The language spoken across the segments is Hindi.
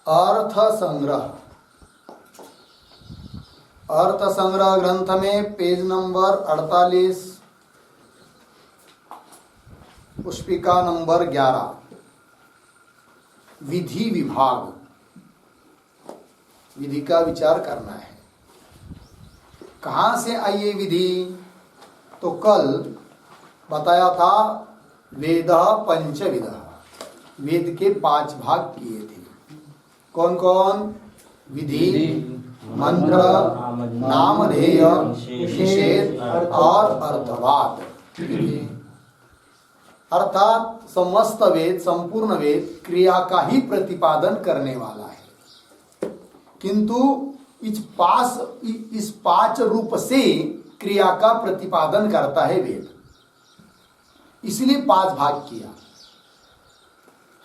अर्थ संग्रह। अर्थ संग्रह ग्रंथ में पेज नंबर 48, पुष्पिका नंबर 11, विधि विभाग। विधि का विचार करना है। कहाँ से आई ये विधि? तो कल बताया था वेद पंचविध, वेद के 5 भाग किए थे। कौन कौन? विधि, मंत्र, नामधेय, निषेध और अर्थवाद। अर्थात समस्त वेद, संपूर्ण वेद क्रिया का ही प्रतिपादन करने वाला है, किंतु इस 5 रूप से क्रिया का प्रतिपादन करता है वेद, इसलिए 5 भाग किया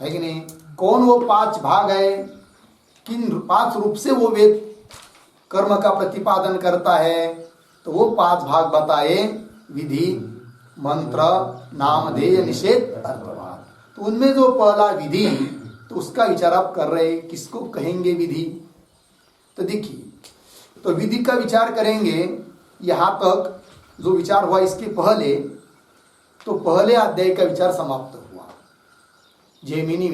है कि नहीं? कौन वो 5 भाग है? किन 5 रूप से वो वेद कर्म का प्रतिपादन करता है? तो वो 5 भाग बताए, विधि, मंत्र, नामधेय, निषेध, अर्थवाद। तो उनमें जो पहला विधि, तो उसका विचार आप कर रहे, किसको कहेंगे विधि? तो देखिए, तो विधि का विचार करेंगे। यहां तक जो विचार हुआ, इसके पहले तो पहले अध्याय का विचार समाप्त हुआ। जैमिनी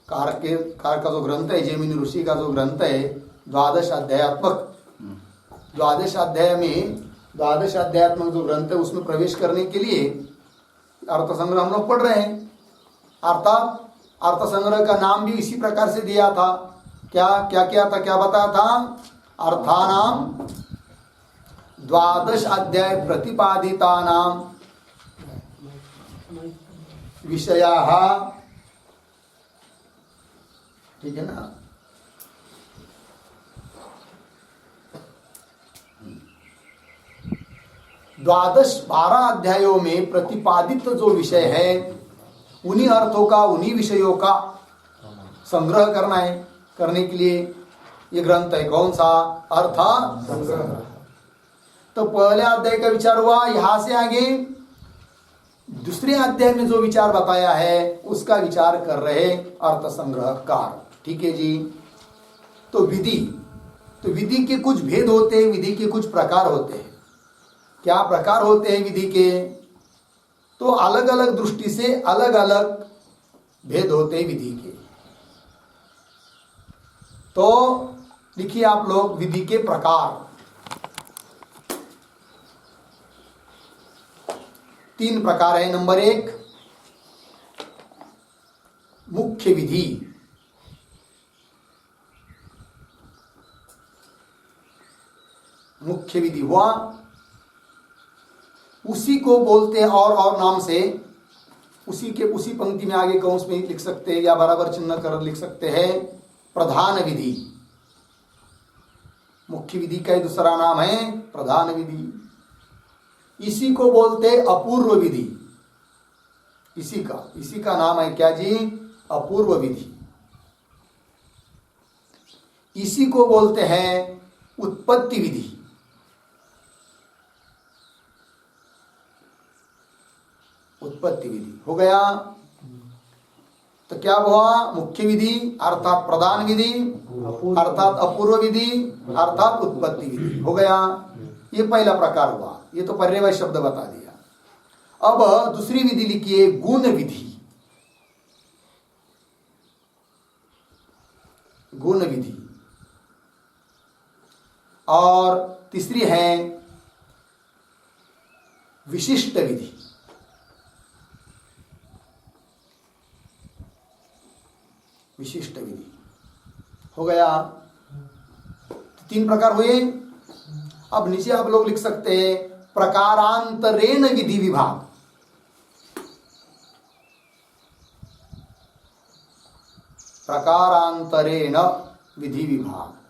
कार का जो ग्रंथ है, जैमिनी ऋषि का जो ग्रंथ है, 12 अध्यायात्मक, 12 अध्याय में 12 अध्यायात्मक जो ग्रंथ है, उसमें प्रवेश करने के लिए अर्थ संग्रह हम लोग पढ़ रहे हैं। अर्थात अर्थ संग्रह का नाम भी इसी प्रकार से दिया था। क्या क्या किया था? क्या बताया था? अर्थानाम 12 अध्याय प्रतिपादितानाम विषयाः, ठीक है ना? 12 अध्यायों में प्रतिपादित जो विषय है, उन्हीं अर्थों का, उन्हीं विषयों का संग्रह करना है। करने के लिए ये ग्रंथ है। कौन सा? अर्थ संग्रह। तो पहले अध्याय का विचार हुआ। यहां से आगे दूसरे अध्याय में जो विचार बताया है, उसका विचार कर रहे अर्थ संग्रहकार। ठीक है जी। तो विधि के कुछ भेद होते हैं, विधि के कुछ प्रकार होते हैं। क्या प्रकार होते हैं विधि के? तो अलग अलग दृष्टि से अलग अलग भेद होते हैं विधि के। तो लिखिए आप लोग, विधि के प्रकार 3 प्रकार है। नंबर 1, मुख्य विधि। मुख्य विधि हुआ, उसी को बोलते हैं और नाम से, उसी पंक्ति में आगे कंस में लिख सकते हैं या बराबर चिन्ह कर लिख सकते हैं, प्रधान विधि। मुख्य विधि का दूसरा नाम है प्रधान विधि। इसी को बोलते अपूर्व विधि। इसी का नाम है क्या जी? अपूर्व विधि। इसी को बोलते हैं उत्पत्ति विधि। उत्पत्ति विधि हो गया। तो क्या हुआ? मुख्य विधि अर्थात प्रधान विधि, अर्थात अपूर्व विधि, अर्थात उत्पत्ति विधि हो गया। ये पहला प्रकार हुआ। ये तो पर्यायवाची शब्द बता दिया। अब दूसरी विधि लिखिए, गुण विधि। गुण विधि। और तीसरी है विशिष्ट विधि। विशिष्ट विधि हो गया। तीन प्रकार हुए। अब नीचे आप लोग लिख सकते हैं प्रकारांतरेण विधि विभाग। प्रकारांतरेण विधि विभाग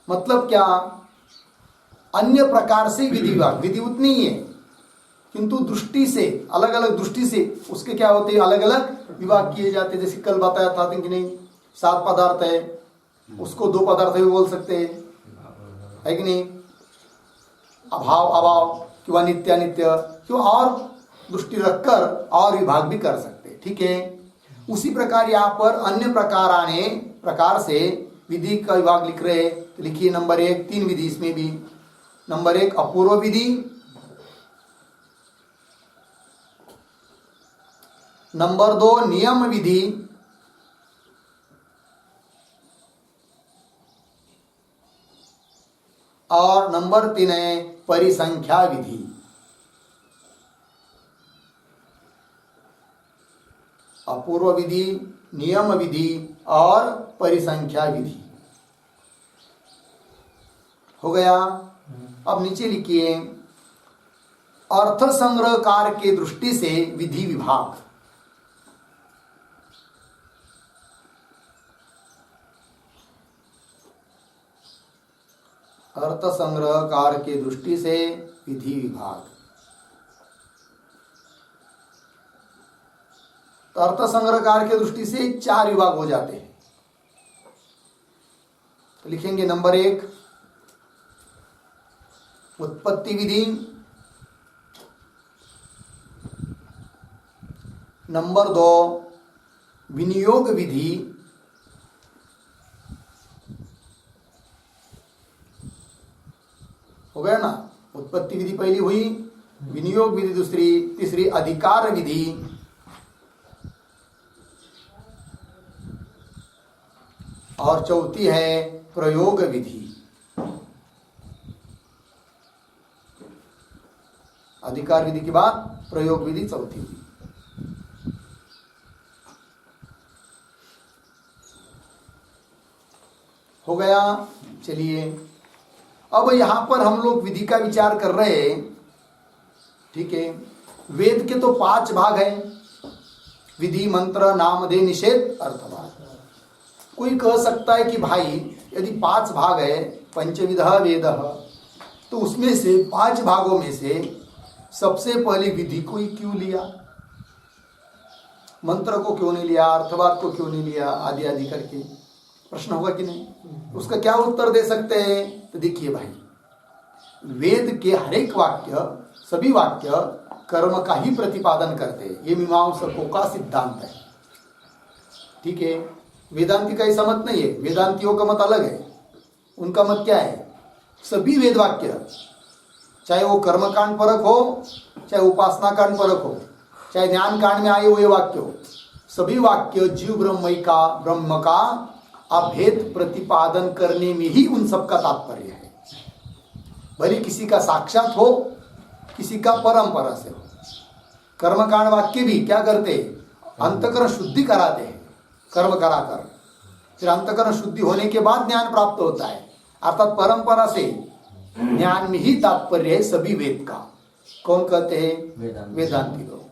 मतलब क्या? अन्य प्रकार से विधि विभाग। विधि उतनी ही है किंतु दृष्टि से, अलग अलग दृष्टि से उसके क्या होते हैं, अलग अलग विभाग किए जाते हैं। जैसे कल बताया था कि नहीं, 7 पदार्थ है, उसको 2 पदार्थ भी बोल सकते हैं, है कि नहीं? अभाव अभाव किंवा नित्य नित्य, क्यों और दृष्टि रखकर और विभाग भी कर सकते हैं। ठीक है। उसी प्रकार यहाँ पर अन्य प्रकार से विधि का विभाग लिख रहे हैं। तो लिखिए नंबर 1, 3 विधि इसमें भी। नंबर 1 अपूर्व विधि, नंबर 2 नियम विधि, और नंबर 3 है परिसंख्या विधि। अपूर्व विधि, नियम विधि और परिसंख्या विधि हो गया। अब नीचे लिखिए अर्थ संग्रह कार्य के दृष्टि से विधि विभाग। अर्थ संग्रह कार्य के दृष्टि से विधि विभाग। तो अर्थ संग्रह कार्य के दृष्टि से 4 विभाग हो जाते हैं। तो लिखेंगे नंबर 1 उत्पत्ति विधि, नंबर 2 विनियोग विधि, हो गया ना। उत्पत्ति विधि पहली हुई, विनियोग विधि दूसरी, तीसरी अधिकार विधि, और चौथी है प्रयोग विधि। अधिकार विधि के बाद प्रयोग विधि चौथी हुई। हो गया। चलिए अब यहां पर हम लोग विधि का विचार कर रहे हैं। ठीक है। वेद के तो 5 भाग हैं, विधि, मंत्र, नामधेय, निषेध, अर्थवाद। कोई कह सकता है कि भाई यदि 5 भाग है, पंचविधः वेदः, तो उसमें से 5 भागों में से सबसे पहले विधि को ही क्यों लिया, मंत्र को क्यों नहीं लिया, अर्थवाद को क्यों नहीं लिया, आदि आदि करके प्रश्न होगा कि नहीं? उसका क्या उत्तर दे सकते हैं? तो देखिए भाई, वेद के हर एक वाक्य, सभी वाक्य कर्म का ही प्रतिपादन करते हैं। ये मीमांसकों का सिद्धांत है। ठीक है। वेदांती का ऐसा मत नहीं है। वेदांतियों का मत अलग है। उनका मत क्या है? सभी वेद वाक्य, चाहे वो कर्मकांड परक हो, चाहे उपासना कांड परक हो, चाहे ज्ञान कांड में आए हुए वाक्य हो, सभी वाक्य जीव ब्रह्म का अभेद प्रतिपादन करने में ही उन सबका तात्पर्य है। भले किसी का साक्षात हो, किसी का परंपरा से हो। कर्मकांड वाक्य भी क्या करते? अंतकरण शुद्धि कराते हैं कर्म कराकर। फिर अंतकरण शुद्धि होने के बाद ज्ञान प्राप्त होता है। अर्थात परंपरा से ज्ञान में ही तात्पर्य है सभी वेद का। कौन कहते हैं? वेदांती लोग।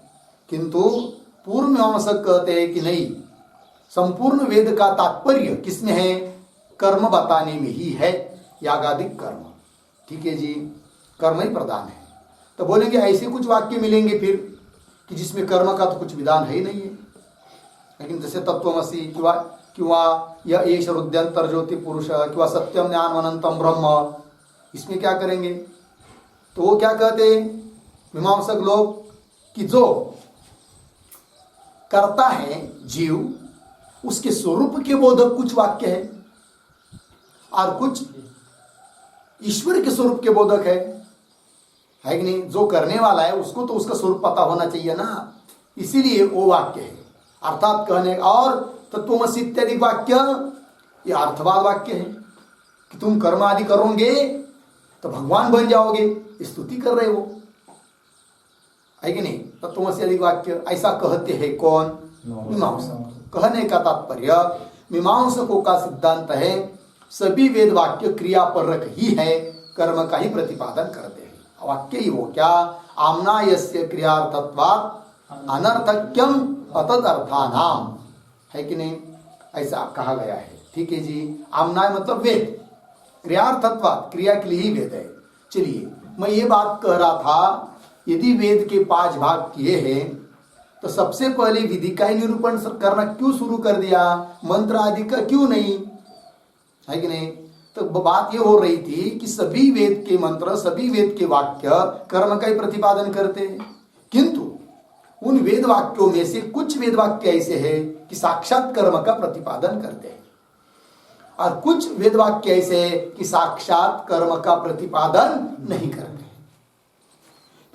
किंतु पूर्व मीमांसक कहते हैं कि नहीं, संपूर्ण वेद का तात्पर्य किसमें है? कर्म बताने में ही है, यागादिक कर्म। ठीक है जी, कर्म ही प्रधान है। तो बोलेंगे ऐसे कुछ वाक्य मिलेंगे फिर कि जिसमें कर्म का तो कुछ विधान है ही नहीं है। लेकिन जैसे तत्वमसि किंवा यह एष रुद्यंतर ज्योति पुरुष किंवा सत्यम ज्ञान अनंतम ब्रह्म, इसमें क्या करेंगे? तो वो क्या कहते हैं मीमांसक लोग कि जो करता है जीव, उसके स्वरूप के बोधक कुछ वाक्य है और कुछ ईश्वर के स्वरूप के बोधक है कि नहीं? जो करने वाला है उसको तो उसका स्वरूप पता होना चाहिए ना, इसीलिए वो वाक्य है। अर्थात कहने और तत्वमसि इत्यादि वाक्य ये अर्थवाद वाक्य है कि तुम कर्म आदि करोगे तो भगवान बन जाओगे, स्तुति कर रहे हो, है कि नहीं? तत्वमसि आदि वाक्य ऐसा कहते हैं कौन? मीमांसक। कहने का तात्पर्य मीमांसकों का सिद्धांत है सभी वेद वाक्य क्रियापरक ही है, कर्म का ही प्रतिपादन करते हैं। वाक्य ही हो क्या? आमना यस्य क्रियार्थत्वात् अनर्थक्यम अतदर्थानाम, है कि नहीं? ऐसा कहा गया है। ठीक है जी। आमना मतलब वेद, क्रियार्थत्वात् क्रिया के लिए ही वेद है। चलिए, मैं ये बात कह रहा था, यदि वेद के 5 भाग किए हैं तो सबसे पहले विधि का ही निरूपण करना क्यों शुरू कर दिया? मंत्र आदि का क्यों नहीं? है कि नहीं? तो बात ये हो रही थी कि सभी वेद के मंत्र, सभी वेद के वाक्य कर्म का ही प्रतिपादन करते हैं, किंतु उन वेद वाक्यों में से कुछ वेद वाक्य ऐसे हैं कि साक्षात कर्म का प्रतिपादन करते हैं, और कुछ वेद वाक्य ऐसे हैं कि साक्षात कर्म का प्रतिपादन नहीं करते।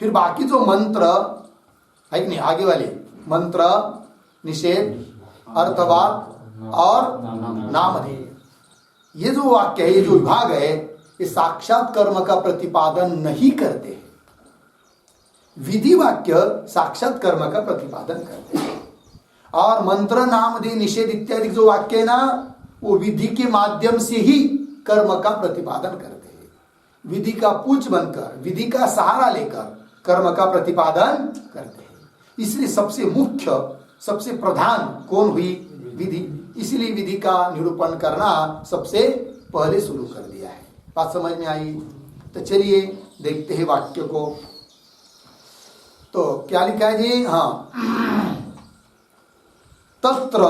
फिर बाकी जो मंत्र है कि नहीं, आगे वाले मंत्र, निषेध, अर्थवाद और नामधेय, ये जो वाक्य है, ये जो विभाग है, ये साक्षात कर्म का प्रतिपादन नहीं करते हैं। विधि वाक्य साक्षात कर्म का प्रतिपादन करते हैं, और मंत्र, नामधेय, निषेध इत्यादि जो वाक्य है ना, वो विधि के माध्यम से ही कर्म का प्रतिपादन करते हैं। विधि का पूज बनकर, विधि का सहारा लेकर कर्म का प्रतिपादन करते हैं। इसलिए सबसे मुख्य, सबसे प्रधान कौन हुई? विधि। इसलिए विधि का निरूपण करना सबसे पहले शुरू कर दिया है। बात समझ में आई? तो चलिए देखते हैं वाक्य को। तो क्या लिखा है जी? हाँ, तत्र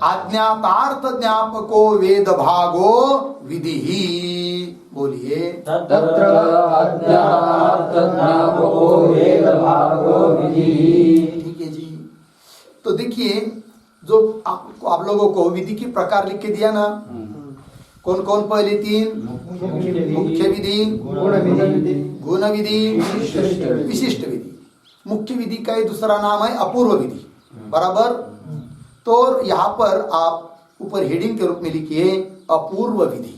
आज्ञातार्थ ज्ञापको वेद भागो विधि ही। बोलिए, तत्र आज्ञातार्थ ज्ञापको वेद भागो विधि। ठीक है जी। तो देखिए, जो आप लोगों को विधि के प्रकार लिख के दिया ना, कौन कौन? पहले 3: मुख्य विधि, गुण विधि, विशिष्ट विधि। मुख्य विधि का ये दूसरा नाम है अपूर्व विधि, बराबर? तो यहाँ पर आप ऊपर हेडिंग के रूप में लिखिए अपूर्व विधि।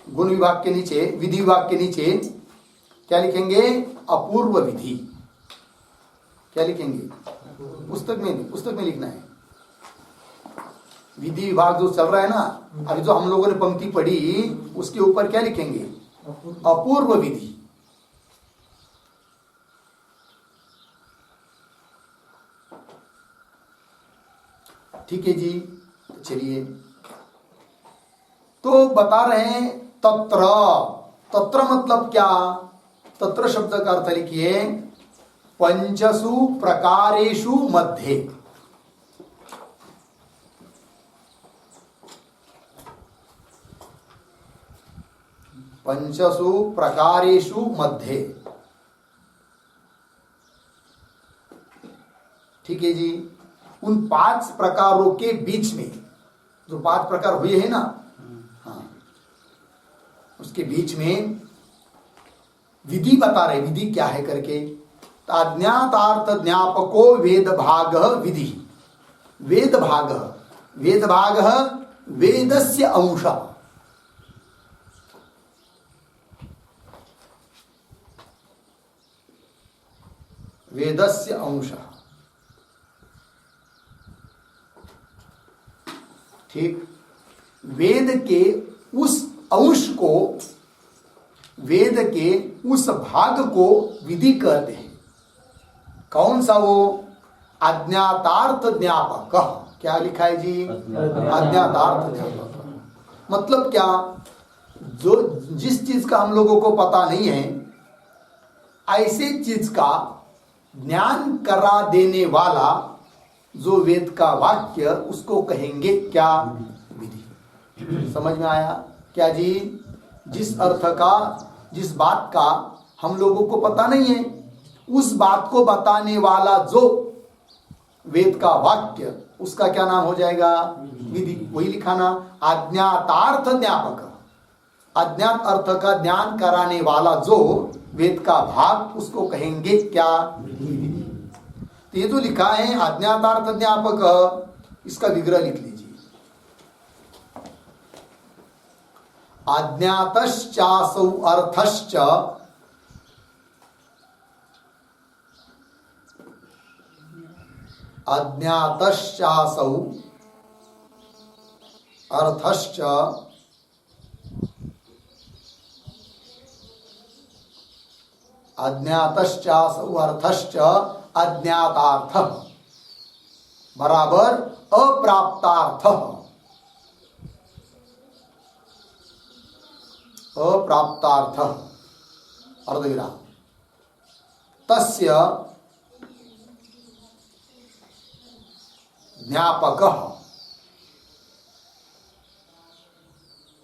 गुण विभाग के नीचे, विधि विभाग के नीचे क्या लिखेंगे? अपूर्व विधि। क्या लिखेंगे? पुस्तक में लिखना है। विधि विभाग जो चल रहा है ना, अभी जो हम लोगों ने पंक्ति पढ़ी, उसके ऊपर क्या लिखेंगे? अपूर्व विधि। ठीक है जी। चलिए, तो बता रहे हैं तत्र। तत्र मतलब क्या? तत्र शब्द का अर्थ लिखिए पंचसु प्रकारेषु मध्ये। पंचसु प्रकारेषु मध्ये। ठीक है जी। उन 5 प्रकारों के बीच में, जो 5 प्रकार हुए हैं ना, हाँ, उसके बीच में विधि बता रहे। विधि क्या है करके? अज्ञातार्थ ज्ञापको वेद भाग विधि। वेद भाग, वेद भाग वेदस्य अंश। वेदस्य अंश। ठीक। वेद के उस अंश को, वेद के उस भाग को विधि कहते हैं। कौन सा? वो अज्ञातार्थ ज्ञापक। क्या लिखा है जी? अज्ञातार्थ ज्ञापक। मतलब क्या? जो जिस चीज का हम लोगों को पता नहीं है, ऐसे चीज का ज्ञान करा देने वाला जो वेद का वाक्य, उसको कहेंगे क्या? विधि। समझ में आया क्या जी? जिस अर्थ का, जिस बात का हम लोगों को पता नहीं है, उस बात को बताने वाला जो वेद का वाक्य, उसका क्या नाम हो जाएगा? विधि। वही लिखाना, अज्ञातार्थ ज्ञापक। अज्ञात अर्थ का ज्ञान कराने वाला जो वेद का भाग, उसको कहेंगे क्या? विधि। तो ये जो लिखा है अज्ञातार्थ ज्ञापक, इसका विग्रह लिख लीजिए। अज्ञातश्चासौ अर्थश्च अज्ञातश्चासौ अर्थश्च अज्ञातश्चासौ अर्थश्च अज्ञातार्थ बराबर अप्राप्तार्थ अप्राप्तार्थ अर्धविराम तस्य ज्ञापक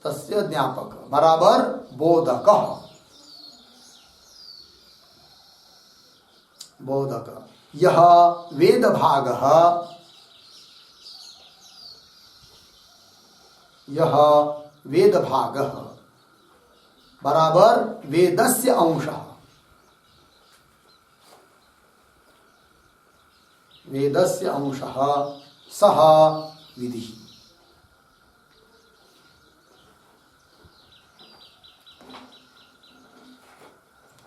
तस्य ज्ञापक बराबर बोधक बोधक यह वेद भाग यह वेद भाग बराबर वेदस्य अंशः वेदस्य अंशः सह विधि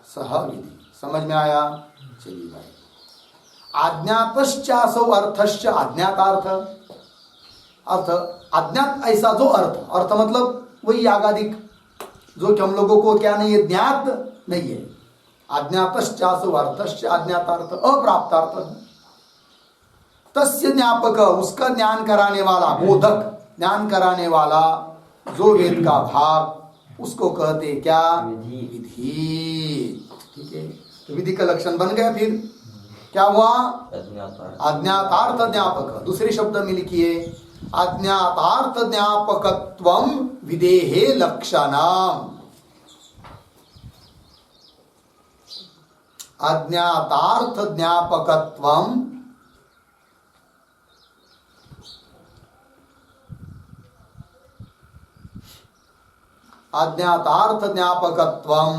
सह विधि समझ में आया। चलिए भाई अज्ञातश्चासौ अर्थश्च अज्ञातार्थ अर्थ अज्ञात ऐसा जो अर्थ अर्थ मतलब वही आगादिक जो कि हम लोगों को क्या नहीं है ज्ञात नहीं है। अज्ञातश्चासौ अर्थश्च अज्ञातार्थ अप्राप्तार्थ तस्य ज्ञापक उसका ज्ञान कराने वाला बोधक ज्ञान कराने वाला जो वेद का भाग उसको कहते क्या विधि। ठीक है तो विधि का लक्षण बन गया। फिर क्या हुआ अज्ञातार्थ ज्ञापक दूसरे शब्द में लिखिए अज्ञातार्थ ज्ञापकत्वं विधेहे लक्षणम् अज्ञातार्थ ज्ञापकत्वं अज्ञातार्थ ज्ञापकत्वं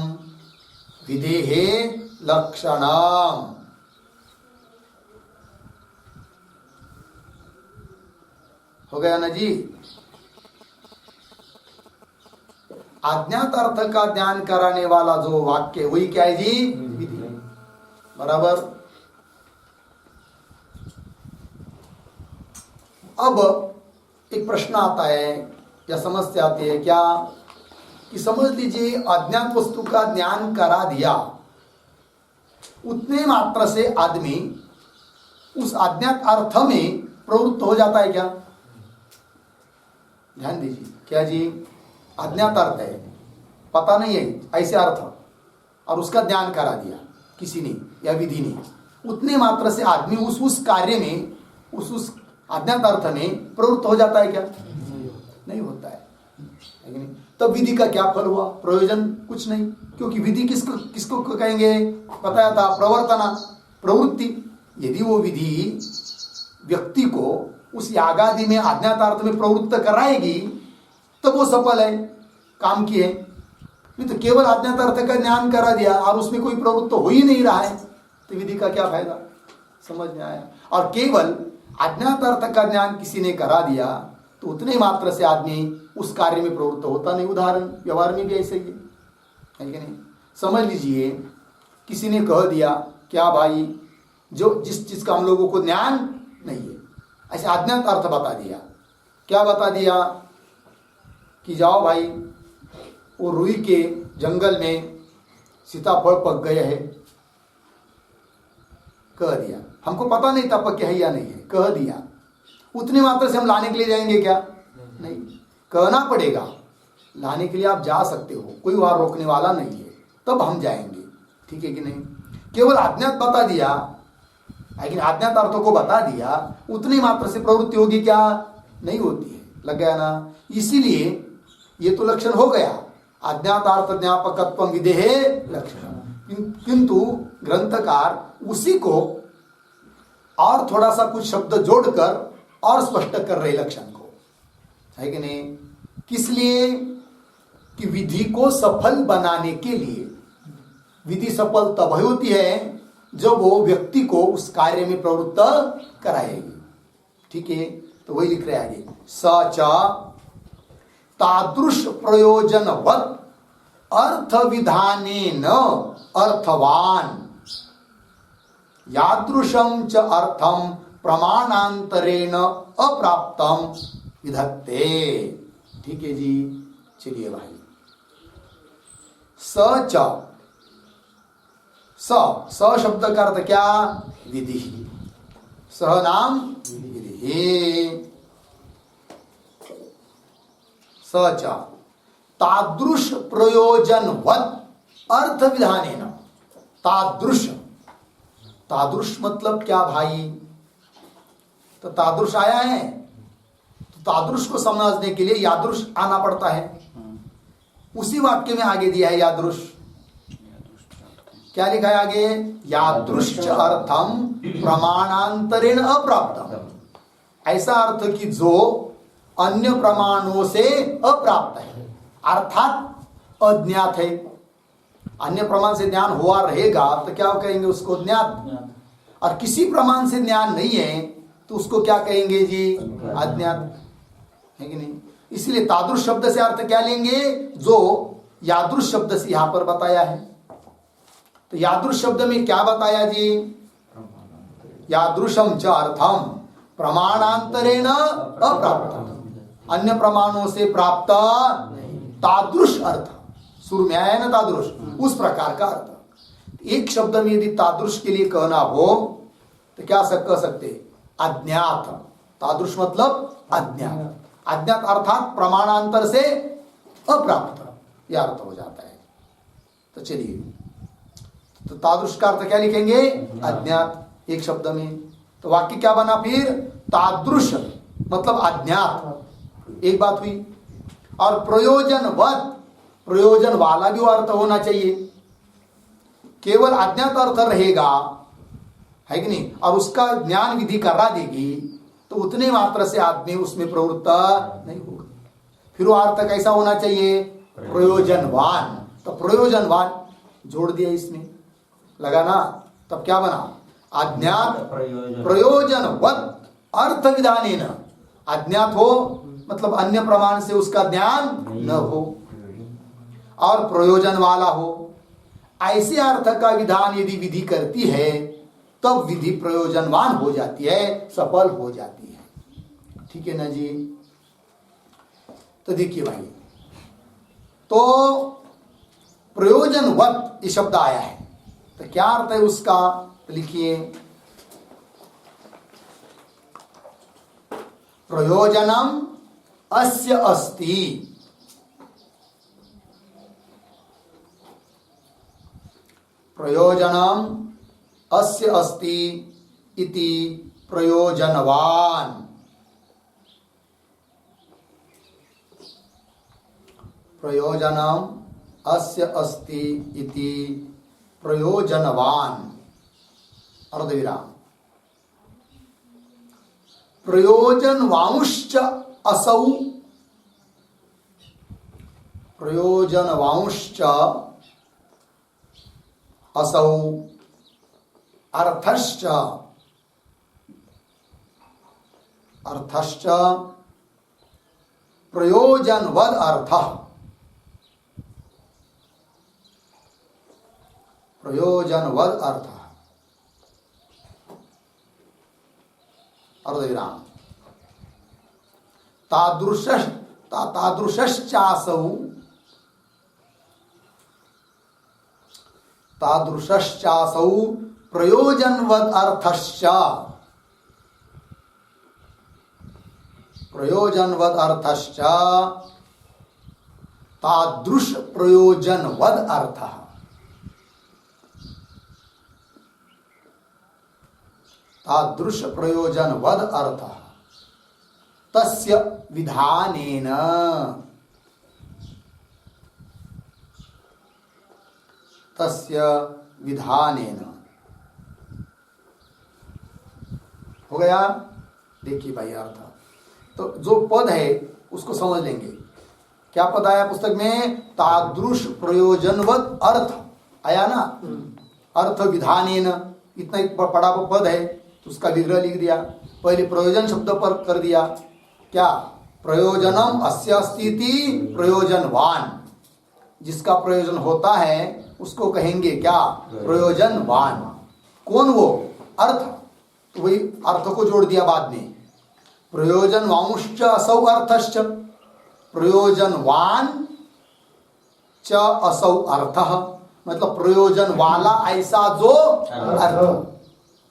विधेहे लक्षणम् हो गया ना जी। अज्ञात अर्थ का ज्ञान कराने वाला जो वाक्य वही क्या है जी विधि बराबर। अब एक प्रश्न आता है या समस्या आती है क्या कि समझ लीजिए अज्ञात वस्तु का ज्ञान करा दिया उतने मात्र से आदमी उस अज्ञात अर्थ में प्रवृत्त हो जाता है क्या। ध्यान दीजिए क्या जी अज्ञात अर्थ है पता नहीं है ऐसे अर्थ और उसका ज्ञान करा दिया किसी ने या विधि ने उतने मात्र से आदमी उस कार्य में उस अज्ञात अर्थ में प्रवृत्त हो जाता है क्या नहीं होता है नहीं। तब विधि का क्या फल हुआ प्रयोजन कुछ नहीं क्योंकि विधि किसको कहेंगे बताया था प्रवर्तना प्रवृत्ति। यदि वो विधि व्यक्ति को उस यागादि में अज्ञातार्थ में प्रवृत्त कराएगी तब वो सफल है काम किए। नहीं तो केवल अज्ञातार्थ का ज्ञान करा दिया और उसमें कोई प्रवृत्त हो ही नहीं रहा है तो विधि का क्या फायदा। समझ में आया। और केवल अज्ञातार्थ का ज्ञान किसी ने करा दिया तो उतने मात्र से आदमी उस कार्य में प्रवृत्त होता नहीं। उदाहरण व्यवहार में भी ऐसे ही है कि नहीं। समझ लीजिए किसी ने कह दिया क्या भाई जो जिस चीज का हम लोगों को ज्ञान नहीं है ऐसे अज्ञात अर्थ बता दिया। क्या बता दिया कि जाओ भाई वो रुई के जंगल में सीताफल पक गए है कह दिया। हमको पता नहीं था पके है या नहीं है कह दिया उतने मात्र से हम लाने के लिए जाएंगे क्या नहीं कहना पड़ेगा। लाने के लिए आप जा सकते हो कोई वहां रोकने वाला नहीं है तब हम जाएंगे। ठीक है कि नहीं। केवल अज्ञात बता दिया लेकिन अज्ञात अर्थों को बता दिया उतनी मात्र से प्रवृत्ति होगी क्या नहीं होती है। लग गया ना। इसीलिए ये तो लक्षण हो गया अज्ञातार्थ ज्ञापकत्व विधेहे लक्षण। किंतु ग्रंथकार उसी को और थोड़ा सा कुछ शब्द जोड़कर और स्पष्ट कर रहे लक्षण को है कि नहीं। किस लिए कि विधि को सफल बनाने के लिए। विधि सफल तब होती है जब वो व्यक्ति को उस कार्य में प्रवृत्त कराएगी। ठीक है तो वही लिख रहे आगे सच तादृश प्रयोजनवत् अर्थ विधानेन अर्थवान यादृशं च अर्थम प्रमाणांतरेण अप्राप्तम विधत्ते। ठीक है जी, चलिए भाई। स शब्द का अर्थ क्या? विधि। सह नाम विधि। स च तादृश प्रयोजनवत् अर्थ विधानेन। तादृश, तादृश मतलब क्या भाई? तो तादृश आया है, तो तादृश को समझने के लिए यादृश आना पड़ता है। उसी वाक्य में आगे दिया है यादृश। क्या लिखा है आगे? यादृश अर्थम प्रमाणांतरेण अप्राप्त। ऐसा अर्थ कि जो अन्य प्रमाणों से अप्राप्त है, अर्थात अज्ञात है। अन्य प्रमाण से ज्ञान हुआ रहेगा तो क्या कहेंगे उसको? ज्ञात। और किसी प्रमाण से ज्ञान नहीं है तो उसको क्या कहेंगे जी? अज्ञात, है कि नहीं? इसलिए तादृश शब्द से अर्थ क्या लेंगे? जो यादृश शब्द से यहां पर बताया है। तो यादृश शब्द में क्या बताया जी? यादृशम च अर्थम प्रमाणांतरेण अप्राप्त। अन्य प्रमाणों से प्राप्त तादृश अर्थ, शुरू में आया ना तादृश, उस प्रकार का अर्थ। एक शब्द में यदि तादृश के लिए कहना हो तो क्या कह सकते? अज्ञात। तादृश मतलब अज्ञात। अज्ञात अर्थात प्रमाणांतर से अप्राप्त, यह अर्थ हो जाता है। तो चलिए, तो तादृश का अर्थ क्या लिखेंगे? अज्ञात, एक शब्द में। तो वाक्य क्या बना फिर? तादृश मतलब अज्ञात, एक बात हुई। और प्रयोजनवत्, प्रयोजन वाला भी अर्थ होना चाहिए। केवल अज्ञात अर्थ रहेगा, है कि नहीं, और उसका ज्ञान विधि करा देगी तो उतने मात्र से आदमी उसमें प्रवृत्त नहीं होगा। फिर वो अर्थ कैसा होना चाहिए? प्रयोजनवान। तो प्रयोजनवान जोड़ दिया इसमें, लगा ना? तब क्या बना? अज्ञात प्रयोजनवत् अर्थ विधानेन। अज्ञात हो मतलब अन्य प्रमाण से उसका ज्ञान न हो, और प्रयोजन वाला हो। ऐसे अर्थ का विधान यदि विधि करती है तब विधि प्रयोजनवान हो जाती है, सफल हो जाती है। ठीक है ना जी? तो देखिए भाई, तो प्रयोजनवत् ये शब्द आया है, तो क्या अर्थ है उसका? तो लिखिए, प्रयोजनम अस्य अस्ति। प्रयोजनम अस्य अस्ति इति प्रयोजनवान। प्रयोजनम अस्य अस्ति इति प्रयोजनवान। अर्धविराम। प्रयोजनवांश्च असौ। प्रयोजनवांश्च असौ अर्थश्च। अर्थश्च प्रयोजनवद अर्थः। प्रयोजनवद अर्थः। अर्धविराम। तादृशश्चासौ। तादृशश्चासौ प्रयोजनवद अर्थश्च। प्रयोजनवद अर्थश्च तादृश प्रयोजनवद अर्थः। तादृश प्रयोजनवद अर्थः तस्य विधानेन। तस्य विधानेन हो गया। देखिए भाई अर्थ, तो जो पद है उसको समझ लेंगे। क्या पद आया पुस्तक में? तादृश प्रयोजनवद अर्थ आया ना, अर्थ विधानेन। इतना एक बड़ा पद है तो उसका विग्रह लिख दिया। पहले प्रयोजन शब्द पर कर दिया क्या? प्रयोजनम अस्य अस्तीति प्रयोजनवान, जिसका प्रयोजन होता है उसको कहेंगे क्या? प्रयोजनवान। कौन वो? अर्थ। तो वही अर्थ को जोड़ दिया बाद में, प्रयोजनवांश्च असौ अर्थश्च, प्रयोजनवान च असौ अर्थः, मतलब प्रयोजन वाला ऐसा जो अर्थ।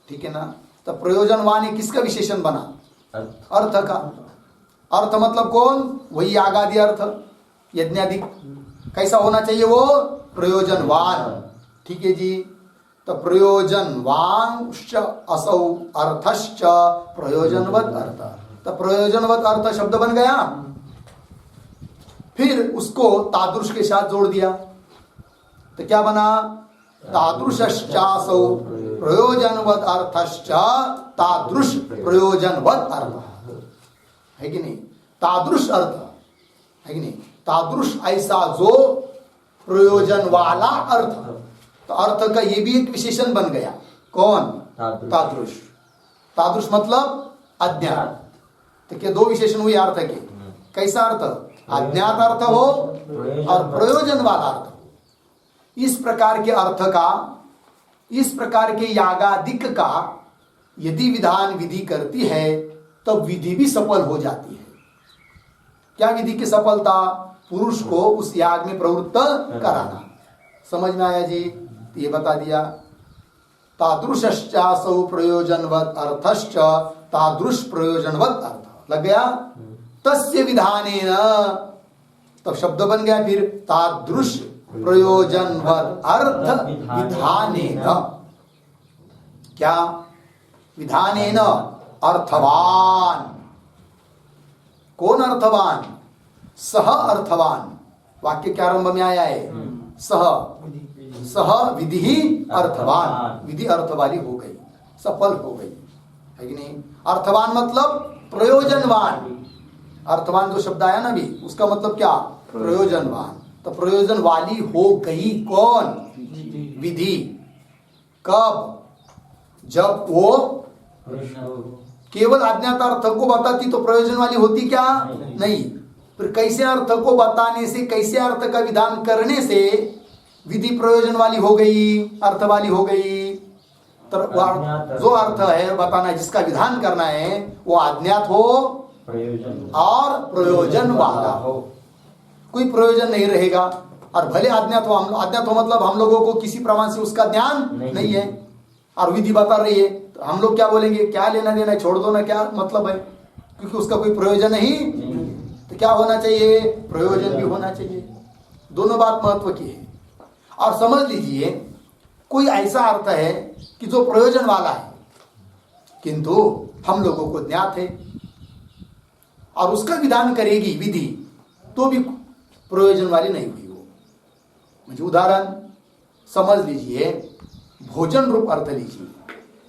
ठीक है ना? तो प्रयोजनवान ये किसका विशेषण बना? अर्थ का। अर्थ मतलब कौन? वही यागादि अर्थ, यज्ञादि। कैसा होना चाहिए वो? प्रयोजनवान। ठीक है जी। तो प्रयोजनवांश्च असौ अर्थश्च प्रयोजनवत् अर्थ। तो प्रयोजनवत् अर्थ शब्द बन गया, फिर उसको तादृश के साथ जोड़ दिया तो क्या बना? तादृशश्चासौ प्रयोजनवत् अर्थश्च तादृश प्रयोजनवत् अर्थ, है कि नहीं? तादृश अर्थ है कि नहीं? तादृश ऐसा जो प्रयोजन वाला अर्थ। तो अर्थ का ये भी एक विशेषण बन गया। कौन? तादृश। तादृश मतलब अज्ञात। तो क्या दो विशेषण हुए अर्थ के? कैसा अर्थ? अज्ञात अर्थ हो और प्रयोजन वाला अर्थ हो। इस प्रकार के अर्थ का, इस प्रकार के यागादिक का यदि विधान विधि करती है तब विधि भी सफल हो जाती है। क्या विधि की सफलता? पुरुष को उस याग में प्रवृत्त कराना। समझ में आया जी? ये बता दिया। तादृशश्चासौ प्रयोजनवत् अर्थश्च तादृश प्रयोजनवत् अर्थ लग गया। तस्य विधानेन, तब शब्द बन गया फिर तादृश प्रयोजनवत् अर्थ विधानेन। क्या? विधानेन अर्थवान। कौन अर्थवान? सह अर्थवान। वाक्य के आरंभ में आया है सह, सह विधि अर्थवान। विधि अर्थ वाली हो गई, सफल हो गई, है कि नहीं? अर्थवान मतलब प्रयोजनवान। अर्थवान जो शब्द आया ना भी, उसका मतलब क्या? प्रयोजनवान। तो प्रयोजन वाली हो गई कौन? विधि। कब? जब वो केवल अज्ञात अर्थ को बताती तो प्रयोजन वाली होती क्या? नहीं। फिर कैसे अर्थ को बताने से, कैसे अर्थ का विधान करने से विधि प्रयोजन वाली हो गई, अर्थ वाली हो गई? तो जो अर्थ है बताना, जिसका विधान करना है, वो अज्ञात हो और प्रयोजन वाला हो। कोई प्रयोजन नहीं रहेगा और भले अज्ञात हो। अज्ञात हो मतलब हम लोगों को किसी प्रमाण से उसका ज्ञान नहीं है और विधि बता रही है, तो हम लोग क्या बोलेंगे? क्या लेना देना, छोड़ दो ना, क्या मतलब है? क्योंकि उसका कोई प्रयोजन नहीं। तो क्या होना चाहिए? प्रयोजन भी होना चाहिए। दोनों बात महत्व की है। और समझ लीजिए, कोई ऐसा अर्थ है कि जो प्रयोजन वाला है किंतु हम लोगों को ज्ञात है और उसका विधान करेगी विधि, तो भी प्रयोजन वाली नहीं हुई वो। मुझे उदाहरण समझ लीजिए, भोजन रूप अर्थ लीजिए।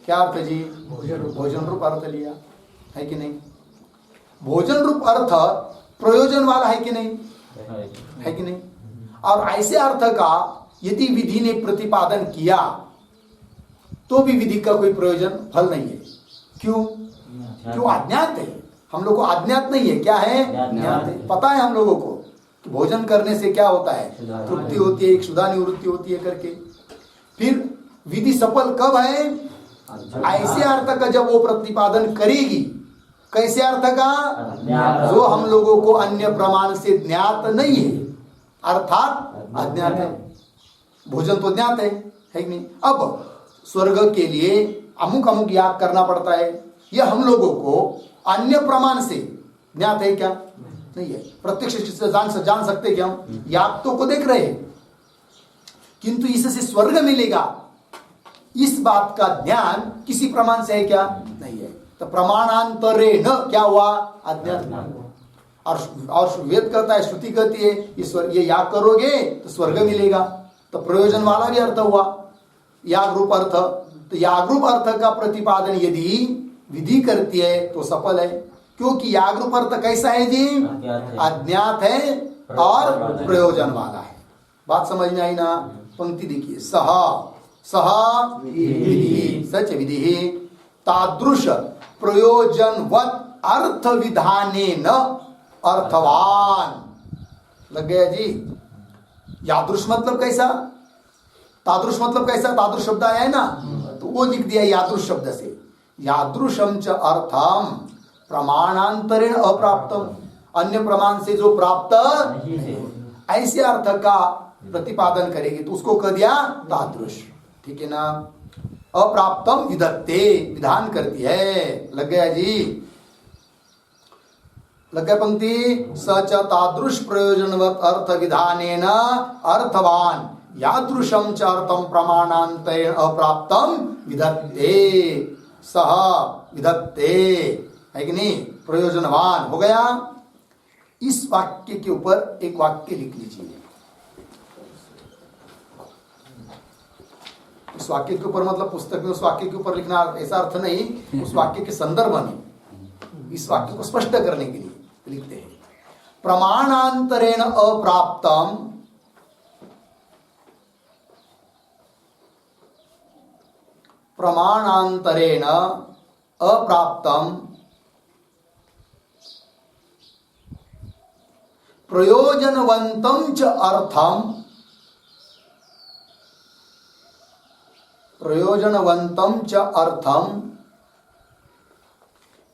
क्या अर्थ जी? भोजन रूप अर्थ लिया, है कि नहीं? भोजन रूप अर्थ प्रयोजन वाला है कि नहीं? है कि नहीं? और ऐसे अर्थ का यदि विधि ने प्रतिपादन किया तो भी विधि का कोई प्रयोजन फल नहीं है। क्यों? क्यों? अज्ञात है। हम लोग को अज्ञात नहीं है। क्या है? ज्ञात है। पता है हम लोगों को कि भोजन करने से क्या होता है? तृप्ति होती है, एक क्षुधा निवृत्ति होती है करके। फिर विधि सफल कब है? ऐसे अर्थ का जब वो प्रतिपादन करेगी। कैसे अर्थ का? जो हम लोगों को अन्य प्रमाण से ज्ञात नहीं है, अर्थात अज्ञात है। भोजन तो ज्ञात है कि नहीं? अब स्वर्ग के लिए अमुक अमुक याग करना पड़ता है, यह हम लोगों को अन्य प्रमाण से ज्ञात है क्या? नहीं है। प्रत्यक्ष से जान सकते क्या हम? याग तो को देख रहे हैं, किंतु इससे स्वर्ग मिलेगा इस बात का ज्ञान किसी प्रमाण से है क्या? नहीं है। तो प्रमाणांतरे न क्या हुआ? अज्ञात। और वेद कहता है, श्रुति कहती है ये याग करोगे तो स्वर्ग मिलेगा। तो प्रयोजन वाला भी अर्थ हुआ, याग रूप अर्थ। तो याग रूप अर्थ का प्रतिपादन यदि विधि करती है तो सफल है, क्योंकि याग रूप अर्थ कैसा है जी? अज्ञात है और प्रयोजन वाला है। बात समझ में आई ना? पंक्ति देखिए, सह विधि सच विधि तादृश प्रयोजनवत् अर्थ विधानेन अर्थवान। लग गया जी। यादृश मतलब कैसा, तादृश मतलब कैसा, तादृश शब्द आया है ना, तो वो लिख दिया यादृश शब्द से। यादृशम च अर्थम प्रमाणांतरेण अप्राप्तम, अन्य प्रमाण से जो प्राप्त ऐसे अर्थ का प्रतिपादन करेगी तो उसको कह दिया तादृश। ठीक है ना। अप्राप्तम विधत्ते, विधान करती है। लग गया जी। लग गया पंक्ति। सच तादृश प्रयोजनवत अर्थ विधानेन अर्थवान यादृशम च अर्थम प्रमाणांतरेण अप्राप्तम विधत्ते, सह विधत्ते, है कि नहीं, प्रयोजनवान हो गया। इस वाक्य के ऊपर एक वाक्य लिख लीजिए। उस वाक्य के ऊपर मतलब पुस्तक में उस वाक्य के ऊपर लिखना ऐसा अर्थ नहीं, उस वाक्य के संदर्भ में इस वाक्य को स्पष्ट करने के लिए लिखते हैं। प्रमाणांतरेण अप्राप्तम, प्रमाणांतरेण अप्राप्तम प्रयोजनवंतम च अर्थम, प्रयोजनवंतम च अर्थम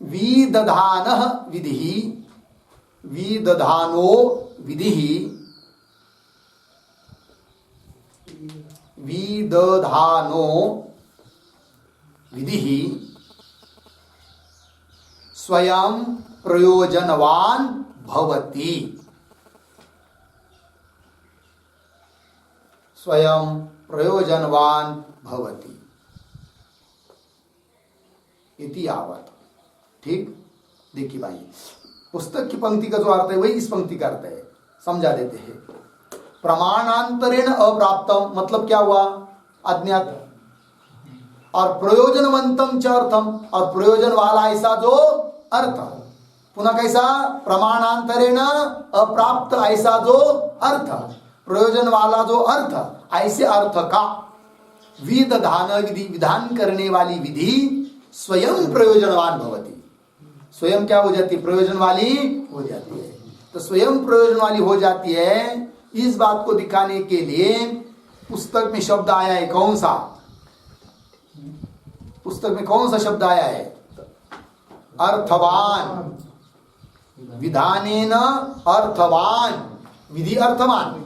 विदधानः विधिः, विदधानो विधिः, विदधानो विधिः स्वयं प्रयोजनवान भवति, स्वयं प्रयोजनवान भवति इति यावत। ठीक। देखिए भाई, पुस्तक की पंक्ति का जो अर्थ है वही इस पंक्ति का अर्थ है, समझा देते हैं। प्रमाणांतरेण अप्राप्तम मतलब क्या हुआ, अज्ञात। और प्रयोजनवंतम च अर्थम, और प्रयोजन वाला ऐसा जो अर्थ, पुनः कैसा, प्रमाणांतरेण अप्राप्त ऐसा जो अर्थ, प्रयोजन वाला जो अर्थ, ऐसे अर्थ का विदधान विधि, विधान करने वाली विधि स्वयं प्रयोजनवान भवति, स्वयं क्या हो जाती है, प्रयोजन वाली हो जाती है। तो स्वयं प्रयोजन वाली हो जाती है, इस बात को दिखाने के लिए पुस्तक में शब्द आया है। कौन सा पुस्तक में कौन सा शब्द आया है, अर्थवान। विधानेन अर्थवान, विधि अर्थवान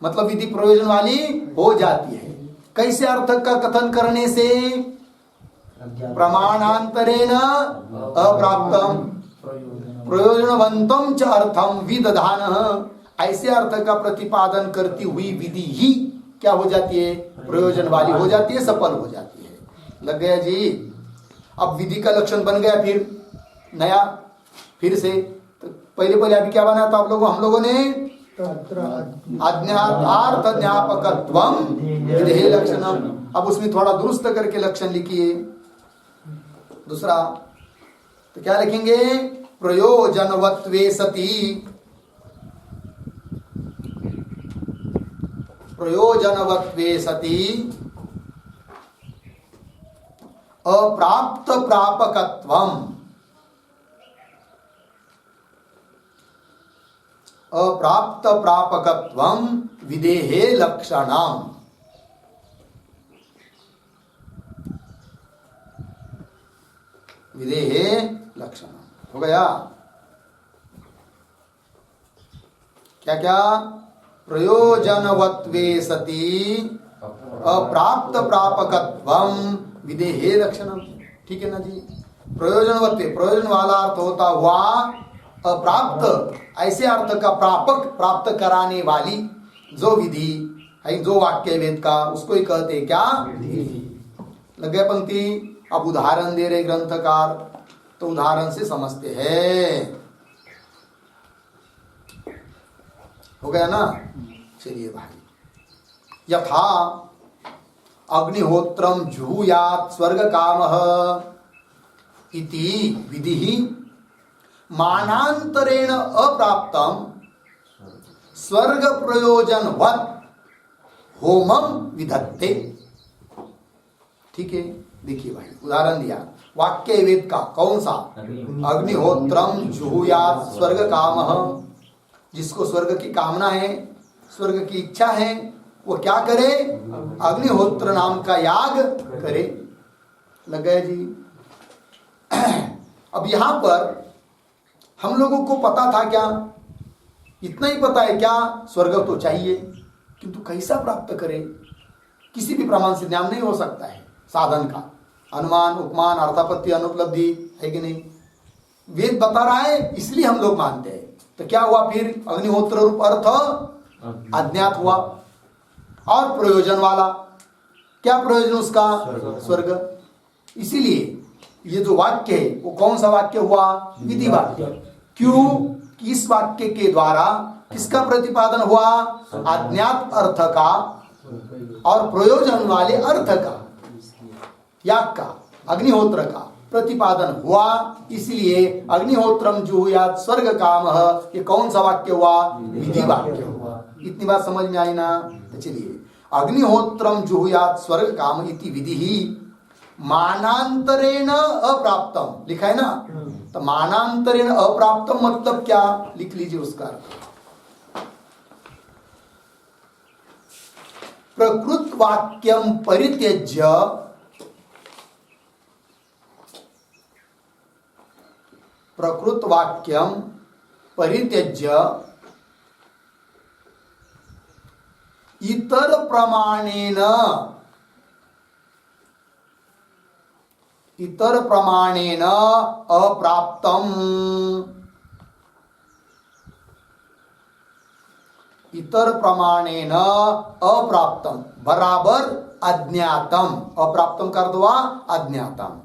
मतलब विधि प्रयोजन वाली हो जाती है। कैसे अर्थ का कथन करने से, प्रमाणांतरेण अप्राप्तम प्रयोजनवंतम च अर्थम विदधानः, ऐसे अर्थ का प्रतिपादन करती हुई विधि ही क्या हो जाती है, प्रयोजन वाली हो जाती है, सफल हो जाती है। लग गया जी। अब विधि का लक्षण बन गया फिर नया, फिर से। तो पहले अभी क्या बनाया था आप लोगों, हम लोगों ने अज्ञातार्थ ज्ञापकत्वम विधेय लक्षणम। अब उसमें थोड़ा दुरुस्त करके लक्षण लिखिए दूसरा। तो क्या लिखेंगे, प्रयोजनवत्वे सति, प्रयोजनवत्वे सति अप्राप्त प्रापकत्वम, अप्राप्त प्रापकत्वम विधेहे लक्षणम। विधेहे लक्षणम हो गया। क्या क्या, प्रयोजनवत्वे सति अप्राप्त प्रापकत्वम विधेहे लक्षणम। ठीक है ना जी। प्रयोजनवत्वे, प्रयोजन वाला अर्थ होता हुआ, अप्राप्त ऐसे अर्थ का प्रापक, प्राप्त कराने वाली जो विधि है, जो वाक्य वेद का, उसको ही कहते हैं क्या, लग गया पंक्ति। अब उदाहरण दे रहे ग्रंथकार, तो उदाहरण से समझते हैं। हो गया ना। चलिए भाई, यथा अग्निहोत्रम जुहुयात् स्वर्ग कामः इति विधि मानांतरेण अप्राप्तम स्वर्ग प्रयोजनवत् होमम विधत्ते। ठीक है, देखिए भाई उदाहरण दिया, वाक्य वेद का कौन सा? अग्निहोत्रम जुहुयात स्वर्ग कामः, जिसको स्वर्ग की कामना है, स्वर्ग की इच्छा है, वो क्या करे? अग्निहोत्र नाम का याग करे। लग गया जी। अब यहां पर हम लोगों को पता था क्या? इतना ही पता है क्या? स्वर्ग तो चाहिए, किंतु कैसा प्राप्त करे? किसी भी प्रमाण से ज्ञान नहीं हो सकता है। साधन का अनुमान, उपमान, अर्थापत्ति, अनुपलब्धि है कि नहीं? वेद बता रहा है इसलिए हम लोग मानते हैं। तो क्या हुआ फिर? अग्निहोत्र रूप अर्थ अज्ञात हुआ। और प्रयोजन वाला, क्या प्रयोजन उसका? स्वर्ग। इसीलिए ये जो वाक्य है वो कौन सा वाक्य हुआ? विधि वाक्य। क्यों? कि इस वाक्य के द्वारा किसका प्रतिपादन हुआ? अज्ञात अर्थ का और प्रयोजन वाले अर्थ का, याग का, अग्निहोत्र का प्रतिपादन हुआ। इसलिए अग्निहोत्रम जुहुयात स्वर्ग कामः, ये कौन सा वाक्य हुआ? विधि वाक्य हुआ। इतनी बात समझ में आई ना? तो चलिए, अग्निहोत्रम जुहुयात स्वर्ग काम इति विधि ही मानांतरेण अप्राप्तम लिखा है ना? तो मानांतरेण अप्राप्तम मतलब क्या? लिख लीजिए उसका अर्थ। प्रकृत वाक्यम परित्यज्य, प्रकृत वाक्यम परित्यज्य इतर प्रमाणेन, इतर प्रमाणेन अप्राप्तम, इतर प्रमाणेन अप्राप्तम बराबर अज्ञातम। अप्राप्तम कर दो अज्ञातम।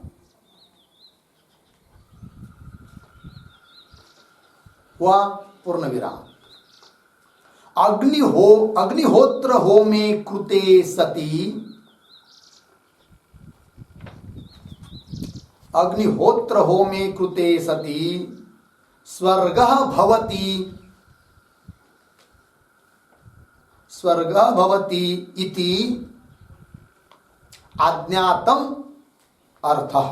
हुआ पूर्ण विराम। अग्निहोत्र होमे कृते सति, अग्निहोत्र होमे कृते सति स्वर्गः भवति, स्वर्गः भवति इति अज्ञातम अर्थः।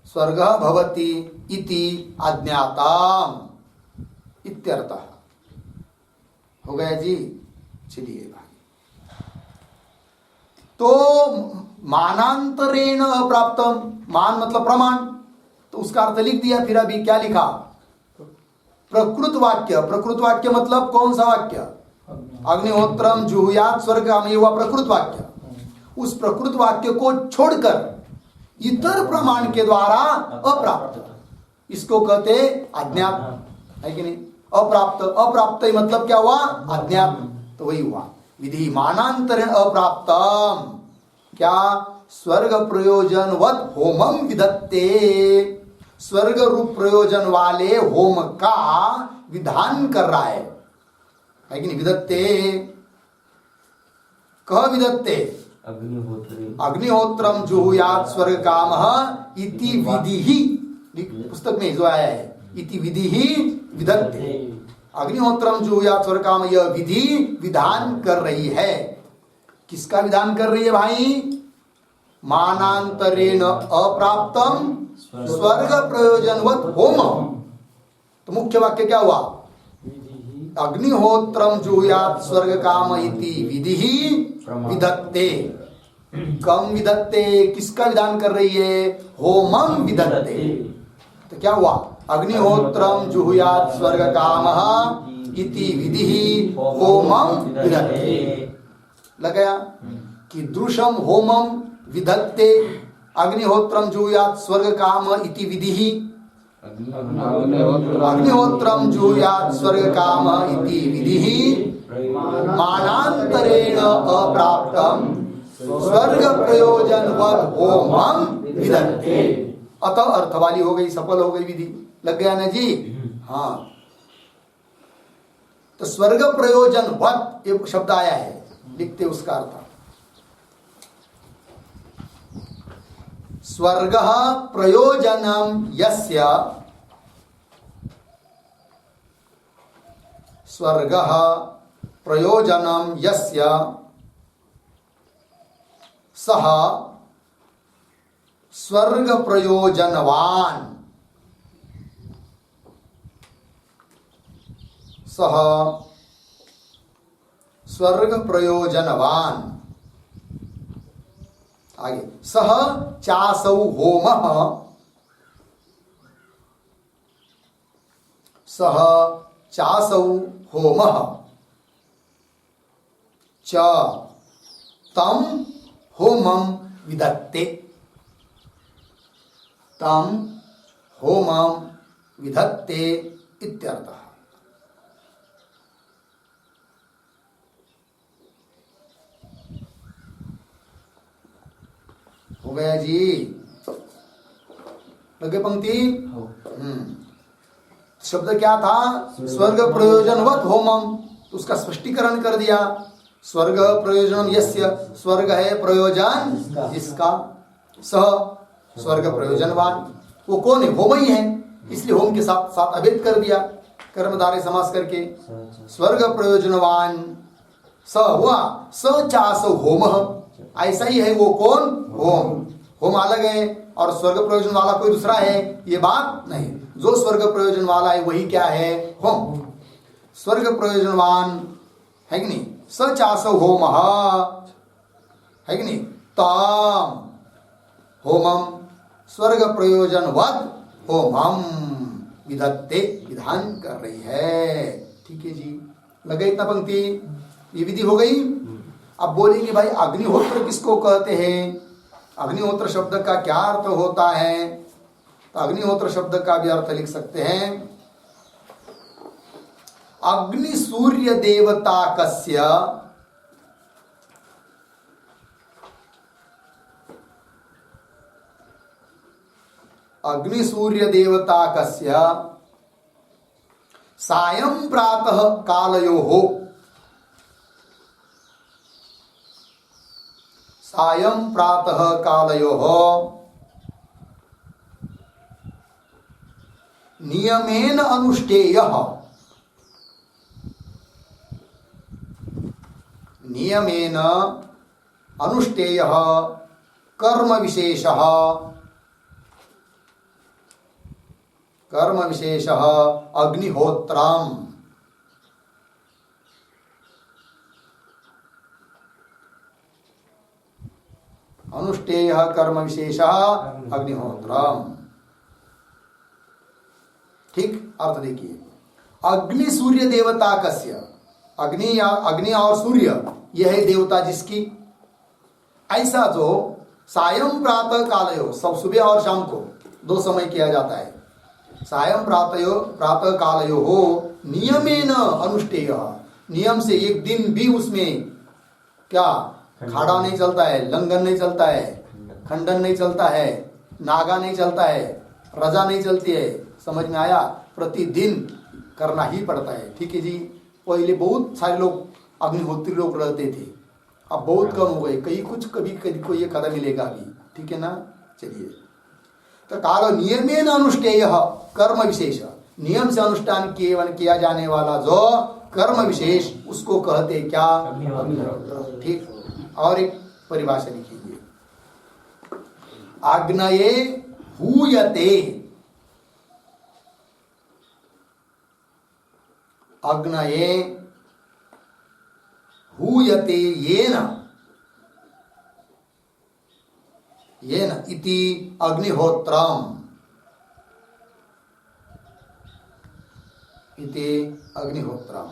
स्वर्गः भवति इति अज्ञातम इत्यर्थः। हो गया जी? चलिए भाई, तो मानांतरेण अप्राप्तम, मान मतलब प्रमाण, तो उसका अर्थ लिख दिया। फिर अभी क्या लिखा? प्रकृत वाक्य। प्रकृत वाक्य मतलब कौन सा वाक्य? अग्निहोत्रम जुहुयात स्वर्ग काम, ये हुआ प्रकृत वाक्य। उस प्रकृत वाक्य को छोड़कर इतर प्रमाण के द्वारा अप्राप्त, इसको कहते अज्ञात, है कि नहीं? अप्राप्त, अप्राप्त मतलब क्या हुआ? अज्ञात। तो वही हुआ विधि मानांतरेण अप्राप्तम। क्या? स्वर्ग प्रयोजनवत होमम विधत्ते, स्वर्ग रूप प्रयोजन वाले होम का विधान कर रहा है कि नहीं? विधत्ते, कह विधत्ते अग्निहोत्रम जुहुयात स्वर्ग कामः इति विधि ही, पुस्तक में जो आया है इति विधि ही विधत्ते। अग्निहोत्रम जुहुयात स्वर्ग काम, यह विधि विधान कर रही है। किसका विधान कर रही है भाई? मानांतरेण अप्राप्तम स्वर्ग प्रयोजनवत होम। तो मुख्य वाक्य क्या हुआ? अग्निहोत्रम जुहुयात स्वर्ग काम इति विधि विधत्ते। कम विधत्ते, किसका विधान कर रही है? होमम विधत्ते। तो क्या हुआ? अग्निहोत्रम जुहुयात स्वर्ग कामः इति विधि होमम विधत्ते। लग गया कि दृशम होमम विधत्ते अग्निहोत्रम जुहुयात स्वर्ग काम इति विधि, अग्निहोत्रम जुहुयात स्वर्ग काम इति विधि मानांतरेण अप्राप्तम स्वर्ग प्रयोजनवत होमम विधत्ते। अतः अर्थ वाली हो गई, सफल हो गई विधि। लग गया ना जी? हाँ, तो स्वर्ग प्रयोजनवत एक शब्द आया है, लिखते उसका अर्थ स्वर्गः प्रयोजनम यस्य, स्वर्गः प्रयोजनम यस्य सह स्वर्ग प्रयोजनवान, सह स्वर्ग प्रयोजनवान। आगे सह चासौ होमः, सह चासौ होमः च तम होमं विधत्ते, तम होमं विधत्ते इत्यर्थः। हो गया जी, लगे पंक्ति। शब्द क्या था? स्वर्ग प्रयोजनवत होमम, तो उसका स्पष्टीकरण कर दिया। स्वर्ग प्रयोजनम यस्य, स्वर्ग है प्रयोजन जिसका, सह स्वर्ग प्रयोजनवान, वो कौन है? होम ही है, इसलिए होम के साथ साथ अभेद कर दिया कर्मधारय समास करके। स्वर्ग प्रयोजनवान स हुआ, स चास होम, ऐसा ही है वो कौन? होम। होम अलग है और स्वर्ग प्रयोजन वाला कोई दूसरा है, ये बात नहीं। जो स्वर्ग प्रयोजन वाला है वही क्या है? होम। स्वर्ग प्रयोजनवान है कि नहीं? स चास होम है कि नहीं? ताम होमम स्वर्ग प्रयोजनवत होमम विधत्ते, विधान कर रही है। ठीक है जी, लगे इतना पंक्ति? ये विधि हो गई। अब बोलेंगे भाई अग्निहोत्र किसको कहते हैं? अग्निहोत्र शब्द का क्या अर्थ होता है? तो अग्निहोत्र शब्द का भी अर्थ लिख सकते हैं, अग्नि सूर्य देवता कस्य, अग्नि सूर्य देवता कस्य सायं प्रातः कालयोः, सायं प्रातः कालयोः नियमेन अनुष्ठेयः, नियमेन अनुष्ठेयः कर्म विशेषः, कर्म विशेषः अग्निहोत्रम्, अनुष्ठेयः कर्म विशेषः अग्निहोत्रम्। ठीक, अर्थ देखिए, अग्नि सूर्य देवता कस्य, अग्नि और सूर्य यह है देवता जिसकी, ऐसा जो सायं प्रातः कालयो, सब सुबह और शाम को दो समय किया जाता है। सायं प्रातः कालयो हो नियमेन अनुष्ठेय, नियम से एक दिन भी उसमें क्या खाड़ा नहीं चलता है, लंघन नहीं चलता है, खंडन नहीं चलता है, नागा नहीं चलता है, रजा नहीं चलती है। समझ में आया? प्रतिदिन करना ही पड़ता है। ठीक है जी। पहले बहुत सारे लोग अग्निहोत्री लोग रहते थे, अब बहुत कम हो गए, कहीं कुछ कभी कभी कोई एक कदम मिलेगा अभी। ठीक है ना? चलिए, तो काल नियमेन अनुष्ठेय कर्म विशेष, नियम से अनुष्ठान किया जाने वाला जो कर्म विशेष, उसको कहते क्या? ठीक। और एक परिभाषा लिखिए, आग्नये हूयते, अग्नये हूयते येन, येन इति अग्निहोत्रम्, इति अग्निहोत्रम्।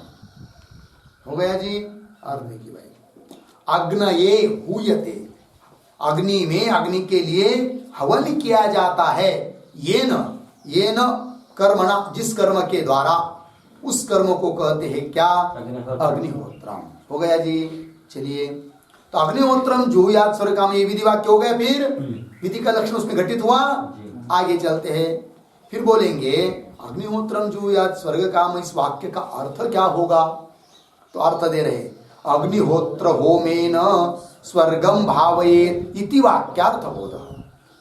हो गया जी? अर्थ देखिए भाई, अग्नये हूयते, अग्नि में, अग्नि के लिए हवन किया जाता है। येन, येन कर्मणा, जिस कर्म के द्वारा, उस कर्म को कहते हैं क्या? अग्निहोत्रम। हो गया जी। चलिए, तो अग्निहोत्रम जुहुयात् स्वर्ग काम, ये विधि वाक्य हो गया। फिर विधि का लक्षण उसमें घटित हुआ। आगे चलते हैं, फिर बोलेंगे अग्निहोत्रम जुहुयात् स्वर्ग काम, इस वाक्य का अर्थ क्या होगा? तो अर्थ दे रहे, अग्निहोत्र होमेन स्वर्गम भावयेत् इति वाक्यार्थ बोध।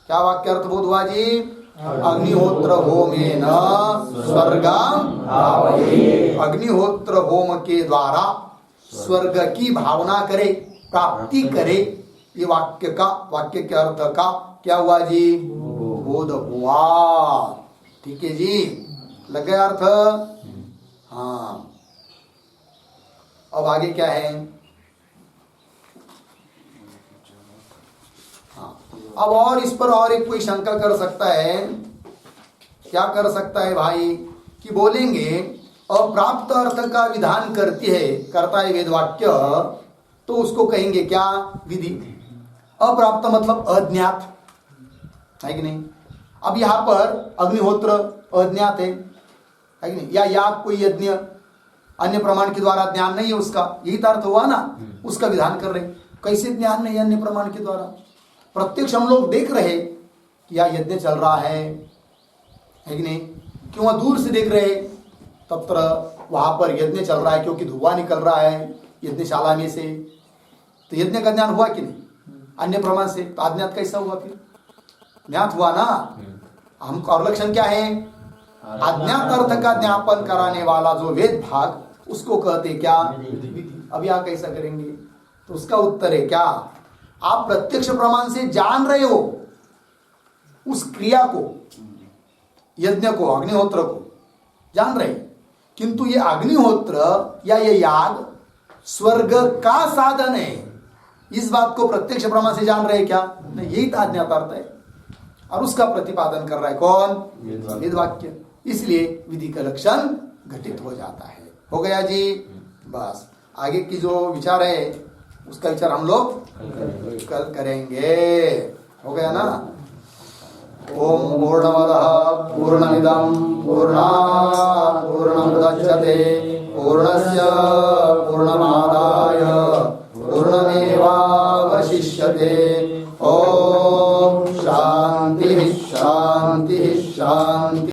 क्या वाक्यार्थ बोध हुआ जी? अग्निहोत्र होमेन स्वर्गम भावयेत्, अग्निहोत्र होम के द्वारा स्वर्ग की भावना करे, प्राप्ति करे, ये वाक्य के अर्थ का क्या हुआ जी? बोध हुआ। ठीक है जी, लग गया अर्थ? हाँ। अब आगे क्या है? हाँ, अब और इस पर और एक कोई शंका कर सकता है। क्या कर सकता है भाई? कि बोलेंगे अप्राप्त अर्थ का विधान करता है वेद वाक्य, तो उसको कहेंगे क्या? विधि। अप्राप्त मतलब अज्ञात है कि नहीं? अब यहां पर अग्निहोत्र अज्ञात है कि नहीं? या याग कोई यज्ञ अन्य प्रमाण के द्वारा ज्ञान नहीं है उसका, यही तो अर्थ हुआ ना। उसका विधान कर रहे, कैसे ज्ञान नहीं है अन्य प्रमाण के द्वारा? प्रत्यक्ष हम लोग देख रहे कि यह यज्ञ चल रहा है कि नहीं? क्यों वहां दूर से देख रहे, तब वहां पर यज्ञ चल रहा है क्योंकि धुआं निकल रहा है यज्ञशाला में से, तो यज्ञ का ज्ञान हुआ कि नहीं? अन्य प्रमाण से तो अज्ञात कैसा हुआ? फिर ज्ञात हुआ ना। हमका और लक्षण क्या है? अज्ञात अर्थ का ज्ञापन कराने वाला जो वेद भाग, उसको कहते क्या? विधि। अब यहां कैसा करेंगे? तो उसका उत्तर है क्या? आप प्रत्यक्ष प्रमाण से जान रहे हो उस क्रिया को, यज्ञ को, अग्निहोत्र को जान रहे, किंतु ये अग्निहोत्र या ये याग स्वर्ग का साधन है, इस बात को प्रत्यक्ष प्रमाण से जान रहे क्या? नहीं, यही तो अज्ञात अर्थ है। और उसका प्रतिपादन कर रहा है कौन? वेद वाक्य। इसलिए विधि का लक्षण घटित हो जाता है। हो गया जी? बस आगे की जो विचार है उसका विचार हम लोग कल करेंगे। हो गया ना? ओम पूर्णमदः पूर्णमिदं पूर्णात् पूर्णमुदच्यते पूर्णस्य